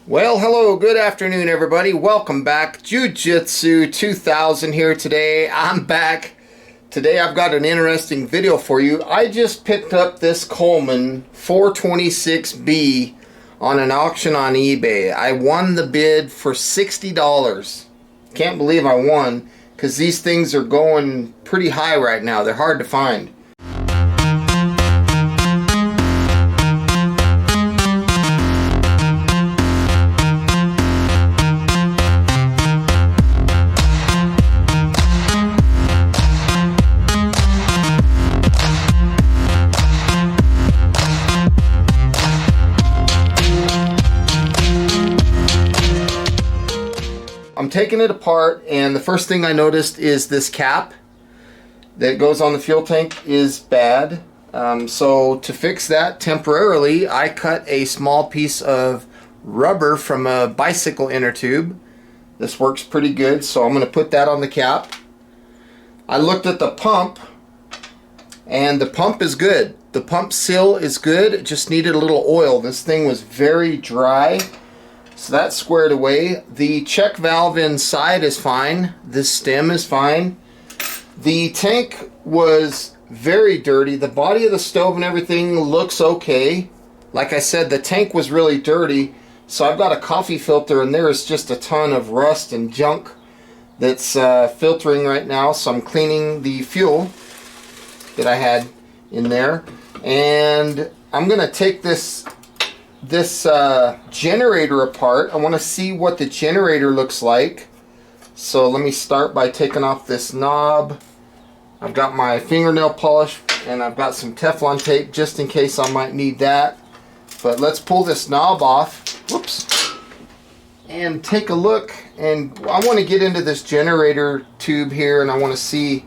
Well, hello, good afternoon, everybody. Welcome back. Jiu-Jitsu 2000 here today. I'm back. Today I've got an interesting video for you. I just picked up this Coleman 426B on an auction on eBay. I won the bid for $60. Can't believe I won because these things are going pretty high right now. They're hard to find. I'm taking it apart, and the first thing I noticed is this cap that goes on the fuel tank is bad. So to fix that temporarily, I cut a small piece of rubber from a bicycle inner tube. This works pretty good, so I'm going to put that on the cap. I looked at the pump, and the pump is good. The pump seal is good. It just needed a little oil. This thing was very dry. So that's squared away. The check valve inside is fine. This stem is fine. The tank was very dirty. The body of the stove and everything looks okay. Like I said, the tank was really dirty. So I've got a coffee filter, and there is just a ton of rust and junk that's filtering right now. So I'm cleaning the fuel that I had in there. And I'm going to take this generator apart. I want to see what the generator looks like. So let me start by taking off this knob. I've got my fingernail polish, and I've got some Teflon tape just in case I might need that. But let's pull this knob off. Whoops. And take a look. And I want to get into this generator tube here, and I want to see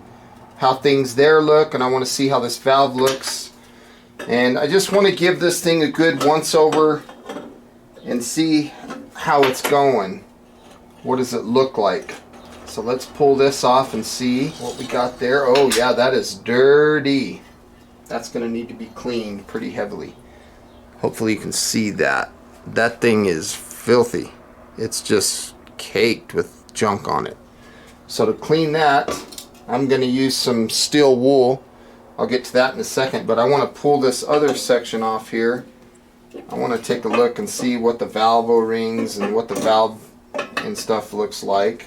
how things there look, and I want to see how this valve looks. And I just want to give this thing a good once over and see how it's going. What does it look like? So let's pull this off and see what we got there. Oh yeah, that is dirty. That's going to need to be cleaned pretty heavily. Hopefully you can see that. That thing is filthy. It's just caked with junk on it. So to clean that, I'm going to use some steel wool. I'll get to that in a second, but I want to pull this other section off here. I want to take a look and see what the valve O-rings and what the valve and stuff looks like.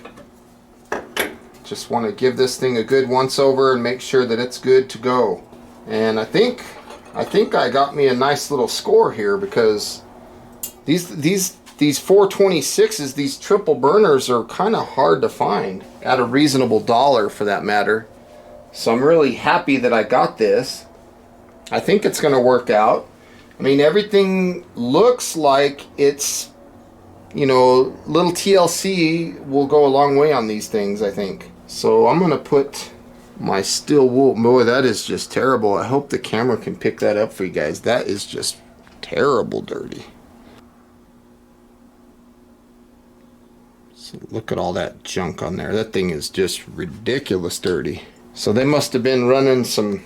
Just want to give this thing a good once over and make sure that it's good to go. And I think I got me a nice little score here, because these 426s, these triple burners, are kind of hard to find at a reasonable dollar for that matter. So I'm really happy that I got this. I think it's going to work out. I mean, everything looks like it's, you know, little TLC will go a long way on these things, I think. So I'm going to put my steel wool. Boy, that is just terrible. I hope the camera can pick that up for you guys. That is just terrible dirty. So look at all that junk on there. That thing is just ridiculous dirty. So they must have been running some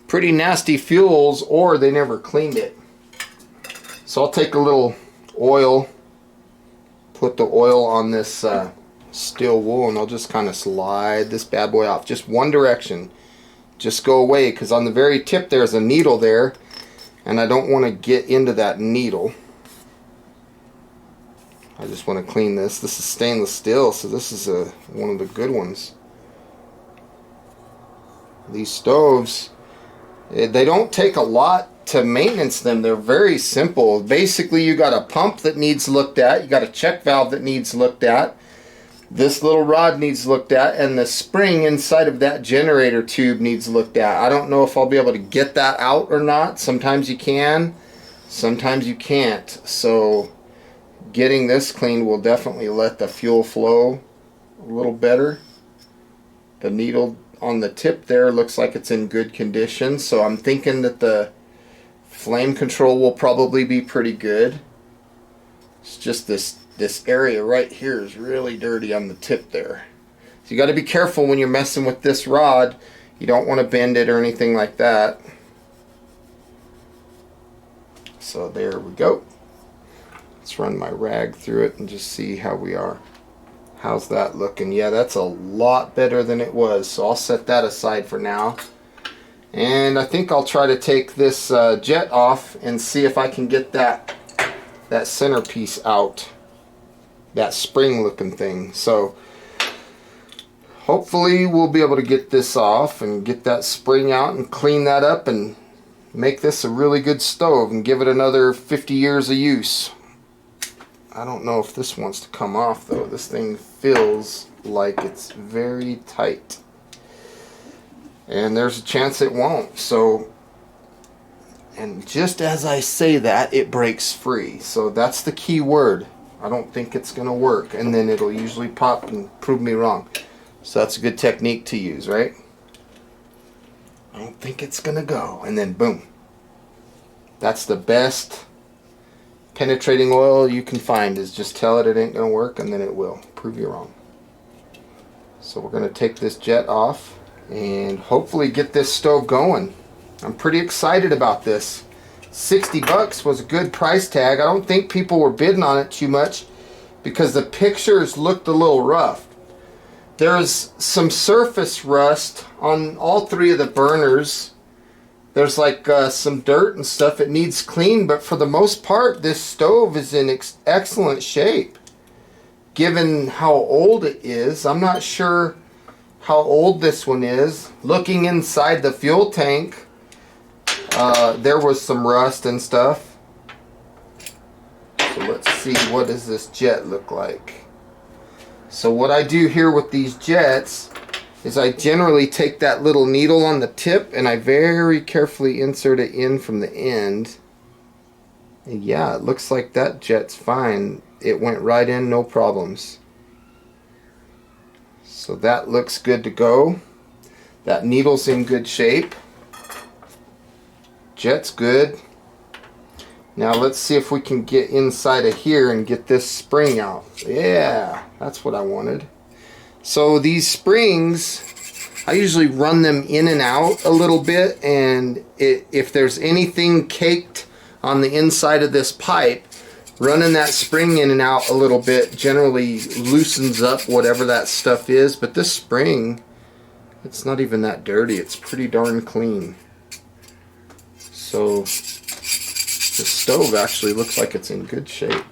pretty nasty fuels, or they never cleaned it. So I'll take a little oil, put the oil on this steel wool, and I'll just kind of slide this bad boy off. Just one direction. Just go away, because on the very tip there's a needle there, and I don't want to get into that needle. I just want to clean this. This is stainless steel, so this is one of the good ones. These stoves, they don't take a lot to maintenance them. They're very simple. Basically, you got a pump that needs looked at, you got a check valve that needs looked at, this little rod needs looked at, and the spring inside of that generator tube needs looked at. I don't know if I'll be able to get that out or not. Sometimes you can, sometimes you can't. So getting this cleaned will definitely let the fuel flow a little better. The needle on the tip there looks like it's in good condition, so I'm thinking that the flame control will probably be pretty good. It's just this area right here is really dirty on the tip there. So you got to be careful when you're messing with this rod. You don't want to bend it or anything like that. So there we go. Let's run my rag through it and just see how we are. How's that looking? Yeah, that's a lot better than it was. So I'll set that aside for now. And I think I'll try to take this jet off and see if I can get that centerpiece out. That spring looking thing. So hopefully we'll be able to get this off and get that spring out and clean that up and make this a really good stove and give it another 50 years of use. I don't know if this wants to come off though. This thing feels like it's very tight. And there's a chance it won't. So, and just as I say that, it breaks free. So that's the key word. I don't think it's going to work. And then it'll usually pop and prove me wrong. So that's a good technique to use, right? I don't think it's going to go. And then boom. That's the best penetrating oil you can find, is just tell it ain't going to work and then it will. Prove you wrong. So we're going to take this jet off and hopefully get this stove going. I'm pretty excited about this. 60 bucks was a good price tag. I don't think people were bidding on it too much because the pictures looked a little rough. There's some surface rust on all three of the burners. There's like some dirt and stuff. It needs clean, but for the most part this stove is in excellent shape given how old it is. I'm not sure how old this one is. Looking inside the fuel tank, there was some rust and stuff. So let's see, what does this jet look like? So what I do here with these jets is I generally take that little needle on the tip and I very carefully insert it in from the end. And yeah, it looks like that jet's fine. It went right in, no problems. So that looks good to go. That needle's in good shape. Jet's good. Now let's see if we can get inside of here and get this spring out. Yeah, that's what I wanted. So these springs, I usually run them in and out a little bit, and if there's anything caked on the inside of this pipe, running that spring in and out a little bit generally loosens up whatever that stuff is. But this spring, it's not even that dirty. It's pretty darn clean. So the stove actually looks like it's in good shape.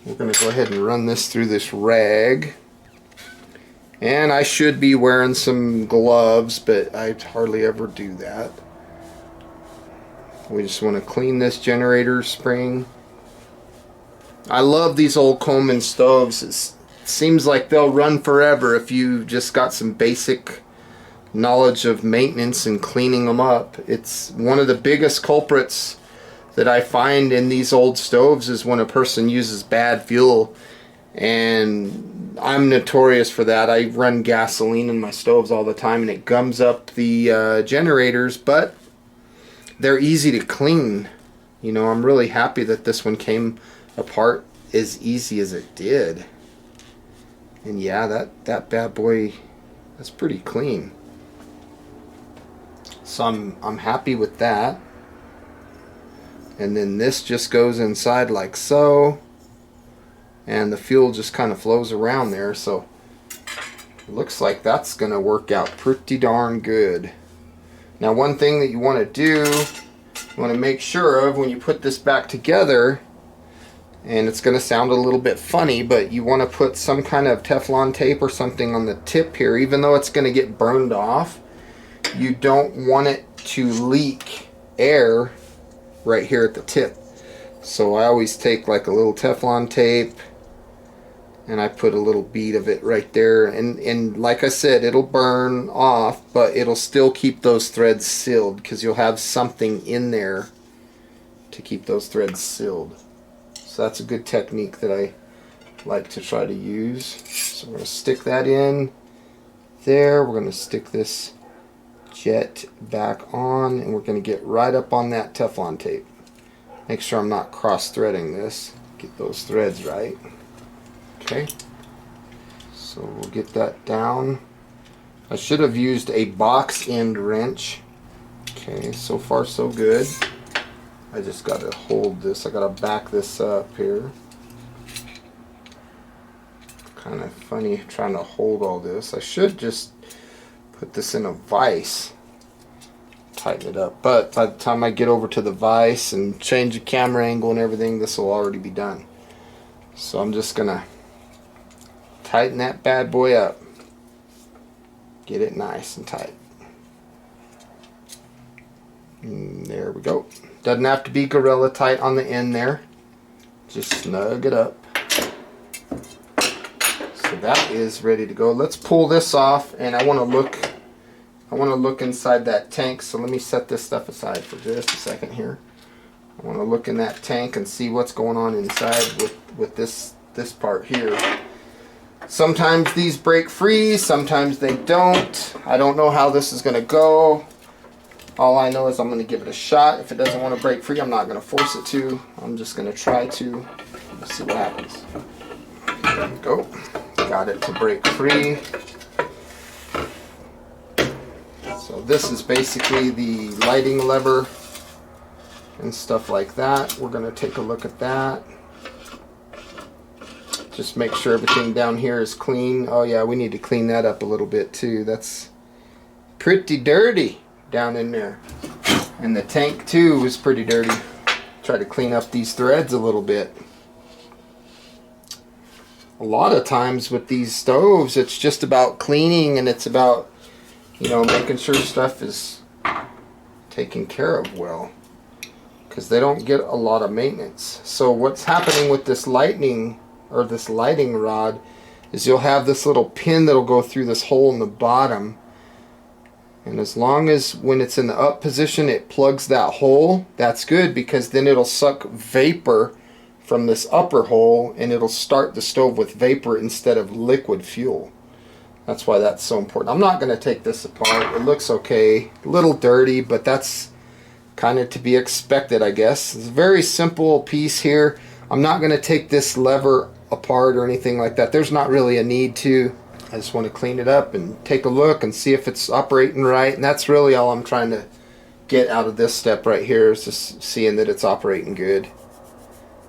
We're going to go ahead and run this through this rag. And I should be wearing some gloves, but I hardly ever do that. We just want to clean this generator spring. I love these old Coleman stoves. It seems like they'll run forever if you just got some basic knowledge of maintenance and cleaning them up. It's one of the biggest culprits that I find in these old stoves is when a person uses bad fuel, and I'm notorious for that. I run gasoline in my stoves all the time and it gums up the generators, but they're easy to clean. You know, I'm really happy that this one came apart as easy as it did. And yeah, that bad boy, that's pretty clean. So I'm happy with that. And then this just goes inside like so, and the fuel just kind of flows around there. So it looks like that's going to work out pretty darn good. Now one thing that you want to do, you want to make sure of when you put this back together, and it's going to sound a little bit funny, but you want to put some kind of Teflon tape or something on the tip here. Even though it's going to get burned off, you don't want it to leak air right here at the tip. So I always take like a little Teflon tape and I put a little bead of it right there, and like I said, it'll burn off, but it'll still keep those threads sealed because you'll have something in there to keep those threads sealed. So that's a good technique that I like to try to use. So we're going to stick that in there. We're going to stick this jet back on, and we're going to get right up on that Teflon tape. Make sure I'm not cross threading this. Get those threads right. Okay, so we'll get that down. I should have used a box end wrench. Okay, so far so good. I just got to hold this. I got to back this up here. Kind of funny trying to hold all this. I should just put this in a vise, tighten it up, but by the time I get over to the vise and change the camera angle and everything, this will already be done. So I'm just gonna tighten that bad boy up, get it nice and tight. And there we go. Doesn't have to be gorilla tight on the end there, just snug it up. So that is ready to go. Let's pull this off, and I want to look inside that tank. So let me set this stuff aside for just a second here. I want to look in that tank and see what's going on inside with this part here. Sometimes these break free, sometimes they don't. I don't know how this is going to go. All I know is I'm going to give it a shot. If it doesn't want to break free, I'm not going to force it to. I'm just going to try to. Let's see what happens. There we go. Got it to break free. So this is basically the lighting lever and stuff like that. We're going to take a look at that. Just make sure everything down here is clean. Oh yeah, we need to clean that up a little bit too. That's pretty dirty down in there. And the tank too is pretty dirty. Try to clean up these threads a little bit. A lot of times with these stoves, it's just about cleaning, and it's about, you know, making sure stuff is taken care of well, because they don't get a lot of maintenance. So what's happening with this lighting rod is you'll have this little pin that'll go through this hole in the bottom, and as long as when it's in the up position it plugs that hole, that's good, because then it'll suck vapor from this upper hole and it'll start the stove with vapor instead of liquid fuel. That's why that's so important. I'm not going to take this apart. It looks okay, a little dirty, but that's kind of to be expected, I guess. It's a very simple piece here. I'm not going to take this lever apart or anything like that. There's not really a need to. I just want to clean it up and take a look and see if it's operating right, and that's really all I'm trying to get out of this step right here, is just seeing that it's operating good.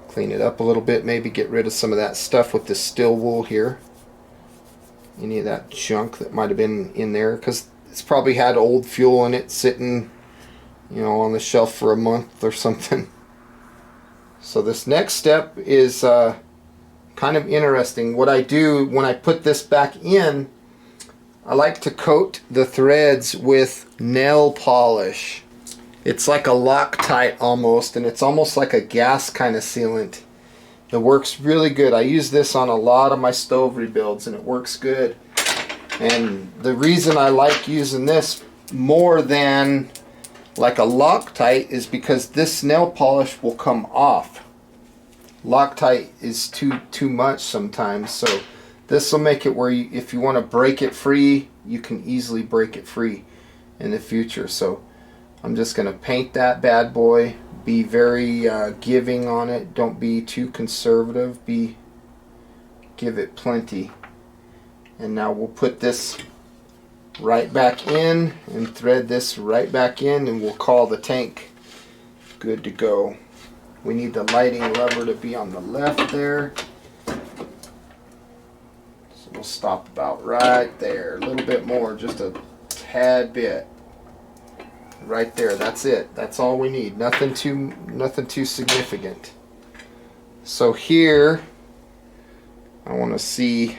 Clean it up a little bit, maybe get rid of some of that stuff with this steel wool here, any of that junk that might have been in there, because it's probably had old fuel in it sitting, you know, on the shelf for a month or something. So this next step is kind of interesting. What I do when I put this back in, I like to coat the threads with nail polish. It's like a Loctite almost, and it's almost like a gas kind of sealant. It works really good. I use this on a lot of my stove rebuilds, and it works good. And the reason I like using this more than like a Loctite is because this nail polish will come off. Loctite is too much sometimes, so this will make it where if you want to break it free, you can easily break it free in the future. So I'm just going to paint that bad boy. Be very giving on it. Don't be too conservative. Give it plenty. And now we'll put this right back in and thread this right back in, and we'll call the tank good to go. We need the lighting lever to be on the left there. So we'll stop about right there. A little bit more, just a tad bit. Right there, that's it. That's all we need. Nothing too significant. So here, I want to see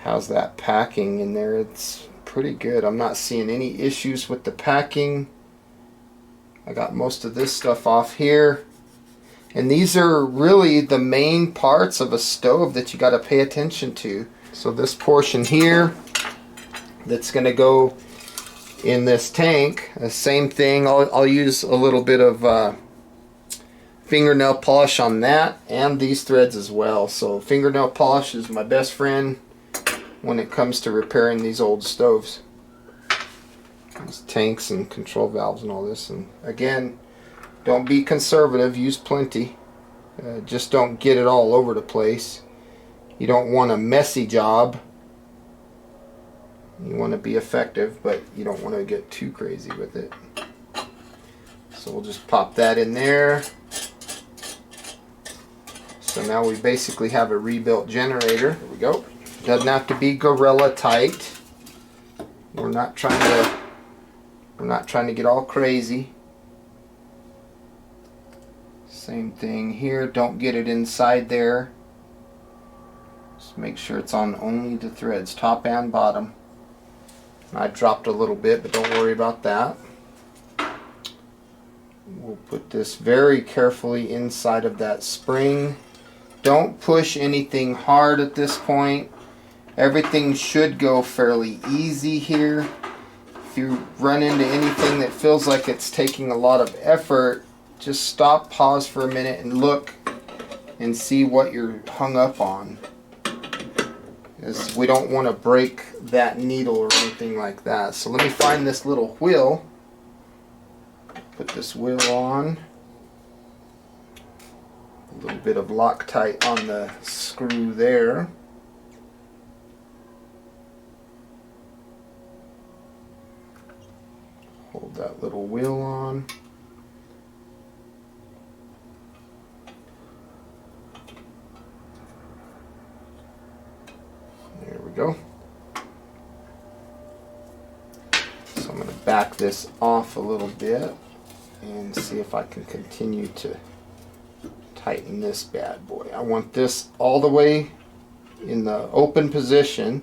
how's that packing in there. It's pretty good. I'm not seeing any issues with the packing. I got most of this stuff off here. And these are really the main parts of a stove that you got to pay attention to. So this portion here that's going to go in this tank, the same thing. I'll use a little bit of fingernail polish on that and these threads as well. So fingernail polish is my best friend when it comes to repairing these old stoves. These tanks and control valves and all this. And again, don't be conservative, use plenty. Just don't get it all over the place. You don't want a messy job. You want to be effective, but you don't want to get too crazy with it. So we'll just pop that in there. So now we basically have a rebuilt generator. There we go. Doesn't have to be gorilla tight. We're not trying to get all crazy. Same thing here. Don't get it inside there. Just make sure it's on only the threads, top and bottom. I dropped a little bit, but don't worry about that. We'll put this very carefully inside of that spring. Don't push anything hard at this point. Everything should go fairly easy here. If you run into anything that feels like it's taking a lot of effort, just stop, pause for a minute, and look and see what you're hung up on. Because we don't want to break that needle or anything like that. So let me find this little wheel. Put this wheel on. A little bit of Loctite on the screw there. Hold that little wheel on. There we go. So I'm going to back this off a little bit and see if I can continue to tighten this bad boy. I want this all the way in the open position,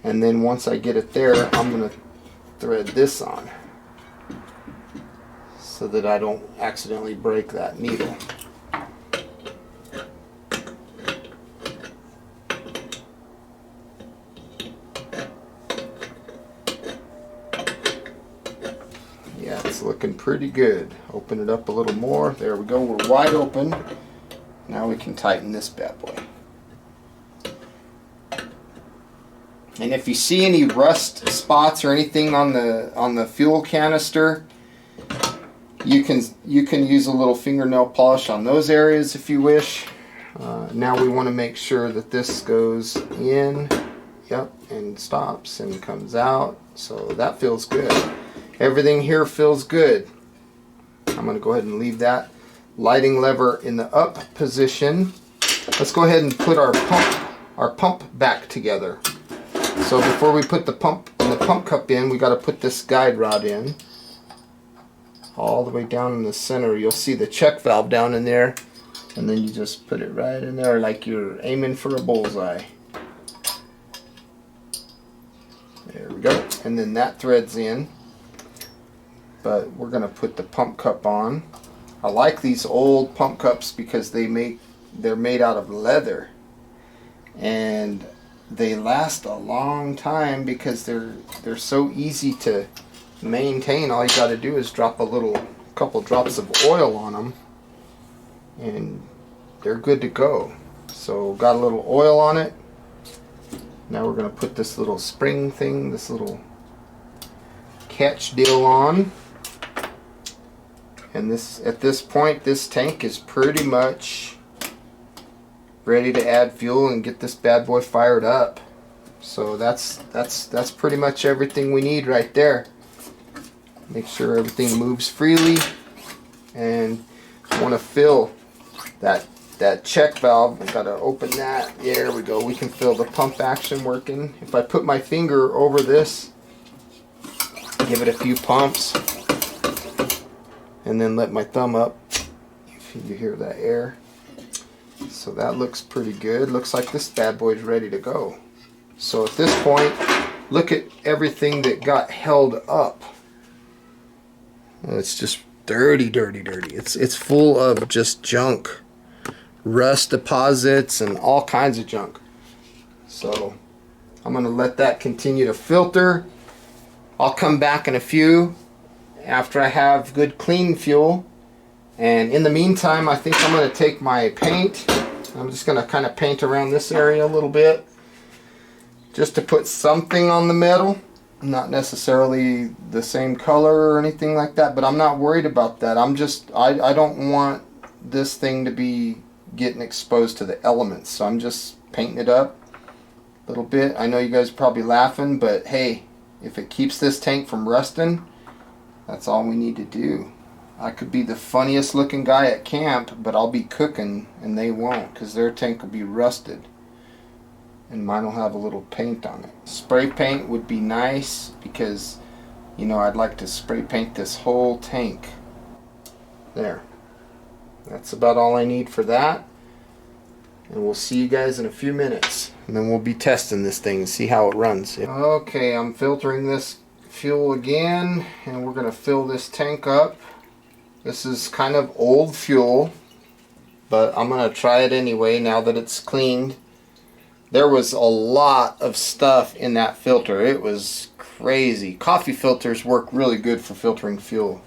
and then once I get it there, I'm going to thread this on so that I don't accidentally break that needle. Yeah, it's looking pretty good. Open it up a little more. There we go. We're wide open. Now we can tighten this bad boy. And if you see any rust spots or anything on the fuel canister, you can use a little fingernail polish on those areas if you wish. Now we want to make sure that this goes in, yep, and stops and comes out. So that feels good. Everything here feels good. I'm going to go ahead and leave that lighting lever in the up position. Let's go ahead and put our pump back together. So before we put the pump cup in, we got to put this guide rod in. All the way down in the center, you'll see the check valve down in there, and then you just put it right in there like you're aiming for a bullseye. There we go. And then that threads in. But we're going to put the pump cup on. I like these old pump cups because they're made out of leather, and they last a long time because they're so easy to maintain. All you got to do is drop a couple drops of oil on them, and they're good to go. So got a little oil on it. Now we're going to put this little spring thing, this little catch deal on. And at this point, this tank is pretty much ready to add fuel and get this bad boy fired up. So that's pretty much everything we need right there. Make sure everything moves freely, and I want to fill that check valve. I've got to open that. There we go. We can feel the pump action working. If I put my finger over this, give it a few pumps, and then let my thumb up, if you hear that air. So that looks pretty good. Looks like this bad boy is ready to go. So at this point, look at everything that got held up. It's just dirty, dirty, dirty. It's full of just junk, rust deposits, and all kinds of junk. So I'm going to let that continue to filter. I'll come back in a few after I have good clean fuel, and in the meantime I think I'm going to take my paint. I'm just going to kind of paint around this area a little bit just to put something on the metal. Not necessarily the same color or anything like that, but I'm not worried about that. I don't want this thing to be getting exposed to the elements, so I'm just painting it up a little bit. I know you guys are probably laughing, but hey, if it keeps this tank from rusting, that's all we need to do. I could be the funniest looking guy at camp, but I'll be cooking and they won't, because their tank will be rusted and mine will have a little paint on it. Spray paint would be nice because, you know, I'd like to spray paint this whole tank. There. That's about all I need for that. And we'll see you guys in a few minutes. And then we'll be testing this thing and see how it runs. Okay, I'm filtering this fuel again, and we're going to fill this tank up. This is kind of old fuel, but I'm going to try it anyway now that it's cleaned. There was a lot of stuff in that filter. It was crazy. Coffee filters work really good for filtering fuel.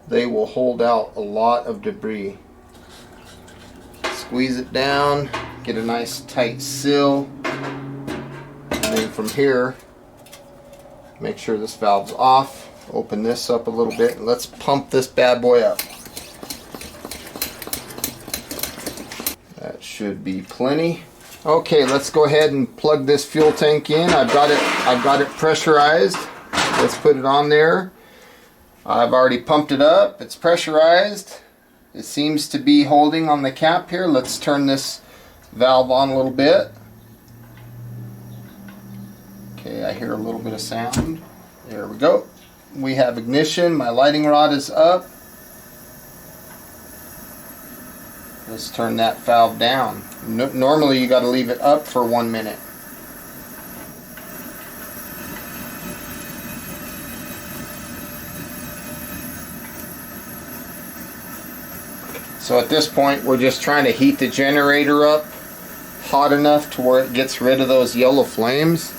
They will hold out a lot of debris. Squeeze it down, get a nice tight seal, and then from here, make sure this valve's off. Open this up a little bit and let's pump this bad boy up. That should be plenty. Okay, let's go ahead and plug this fuel tank in. I've got it pressurized. Let's put it on there. I've already pumped it up. It's pressurized. It seems to be holding on the cap here. Let's turn this valve on a little bit. Okay, I hear a little bit of sound. There we go. We have ignition. My lighting rod is up. Let's turn that valve down. Normally you got to leave it up for 1 minute. So at this point we're just trying to heat the generator up hot enough to where it gets rid of those yellow flames.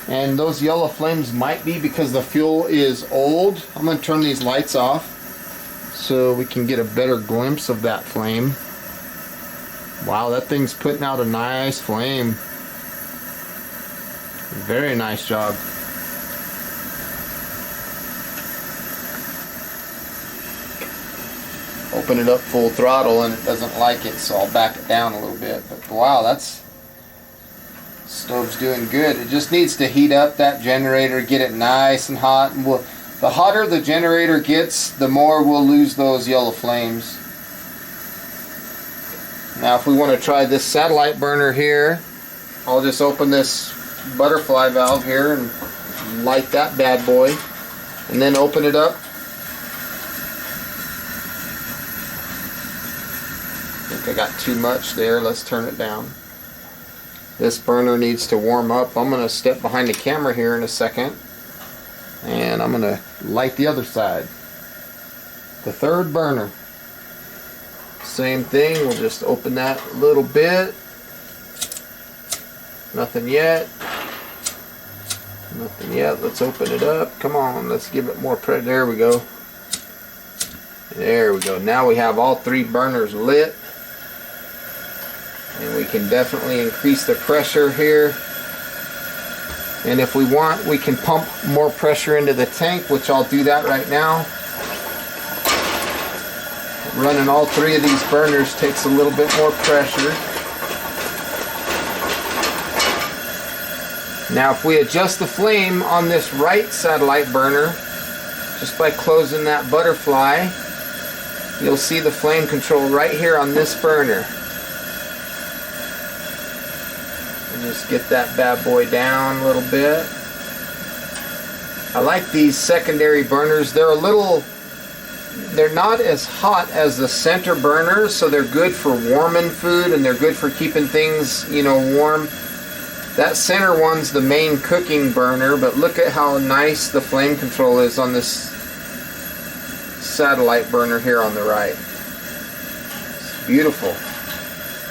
And those yellow flames might be because the fuel is old. I'm going to turn these lights off so we can get a better glimpse of that flame. Wow, that thing's putting out a nice flame. Very nice job. Open it up full throttle and it doesn't like it, so I'll back it down a little bit. But wow, stove's doing good. It just needs to heat up that generator, get it nice and hot. And the hotter the generator gets, the more we'll lose those yellow flames. Now if we want to try this satellite burner here, I'll just open this butterfly valve here and light that bad boy, and then open it up. I think I got too much there. Let's turn it down. This burner needs to warm up. I'm going to step behind the camera here in a second, and I'm going to light the other side. The third burner. Same thing, we'll just open that a little bit. Nothing yet. Nothing yet. Let's open it up. Come on, let's give it more pressure. There we go. There we go. Now we have all three burners lit. And we can definitely increase the pressure here. And if we want, we can pump more pressure into the tank, which I'll do that right now. Running all three of these burners takes a little bit more pressure. Now if we adjust the flame on this right satellite burner, just by closing that butterfly, you'll see the flame control right here on this burner. And just get that bad boy down a little bit. I like these secondary burners. They're not as hot as the center burners, so they're good for warming food and they're good for keeping things, you know, warm. That center one's the main cooking burner, but look at how nice the flame control is on this satellite burner here on the right. It's beautiful.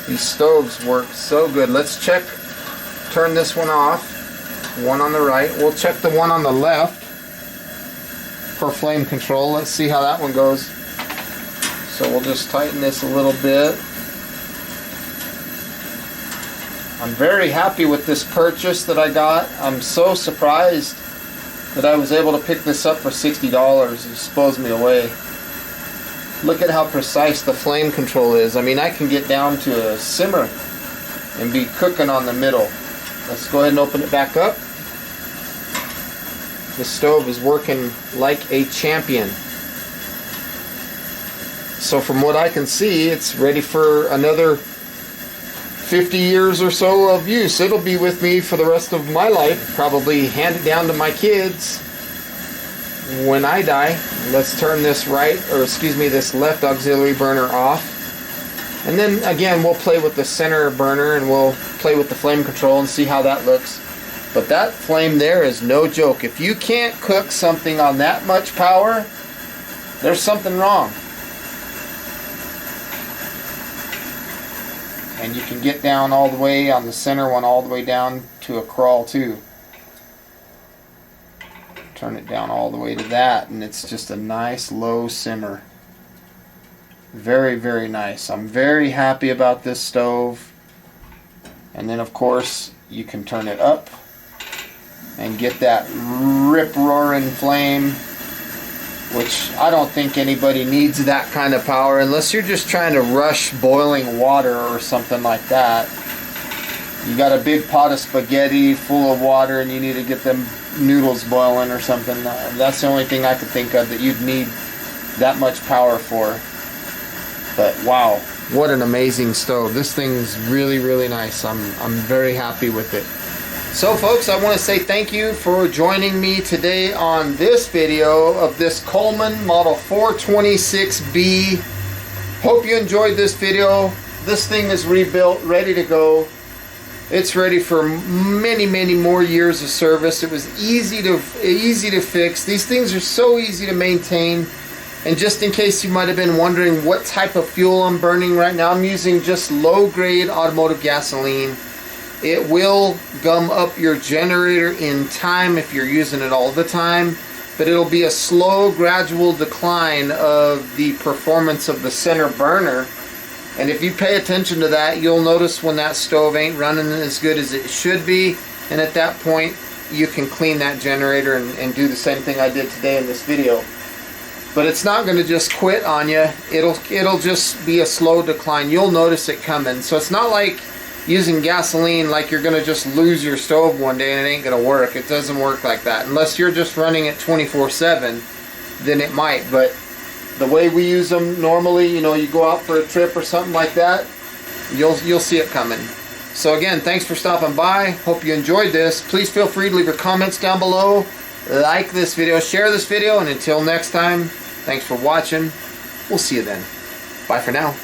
These stoves work so good. Let's turn this one off. One on the right. We'll check the one on the left for flame control. Let's see how that one goes. So we'll just tighten this a little bit. I'm very happy with this purchase that I got. I'm so surprised that I was able to pick this up for $60. It just blows me away. Look at how precise the flame control is. I mean, I can get down to a simmer and be cooking on the middle. Let's go ahead and open it back up. The stove is working like a champion. So from what I can see, it's ready for another 50 years or so of use. It'll be with me for the rest of my life. Probably hand it down to my kids when I die. Let's turn this this left auxiliary burner off. And then again, we'll play with the center burner and we'll play with the flame control and see how that looks. But that flame there is no joke. If you can't cook something on that much power, there's something wrong. And you can get down all the way on the center one, all the way down to a crawl too. Turn it down all the way to that, and it's just a nice low simmer. Very, very nice. I'm very happy about this stove. And then of course you can turn it up and get that rip-roaring flame, which I don't think anybody needs that kind of power unless you're just trying to rush boiling water or something like that. You got a big pot of spaghetti full of water and you need to get them noodles boiling or something. That's the only thing I could think of that you'd need that much power for. But wow, what an amazing stove. This thing's really, really nice. I'm very happy with it. So folks, I want to say thank you for joining me today on this video of this Coleman model 426B. Hope you enjoyed this video. This thing is rebuilt, ready to go. It's ready for many, many more years of service. It was easy to fix. These things are so easy to maintain. And just in case you might have been wondering what type of fuel I'm burning right now, I'm using just low-grade automotive gasoline. It will gum up your generator in time if you're using it all the time, but it'll be a slow, gradual decline of the performance of the center burner. And if you pay attention to that, you'll notice when that stove ain't running as good as it should be, and at that point you can clean that generator and do the same thing I did today in this video. But it's not going to just quit on you. It'll just be a slow decline. You'll notice it coming. So it's not like using gasoline like you're going to just lose your stove one day and it ain't going to work. It doesn't work like that. Unless you're just running it 24/7, then it might. But the way we use them normally, you know, you go out for a trip or something like that, you'll see it coming. So again, thanks for stopping by. Hope you enjoyed this. Please feel free to leave your comments down below. Like this video, share this video, and until next time, thanks for watching. We'll see you then. Bye for now.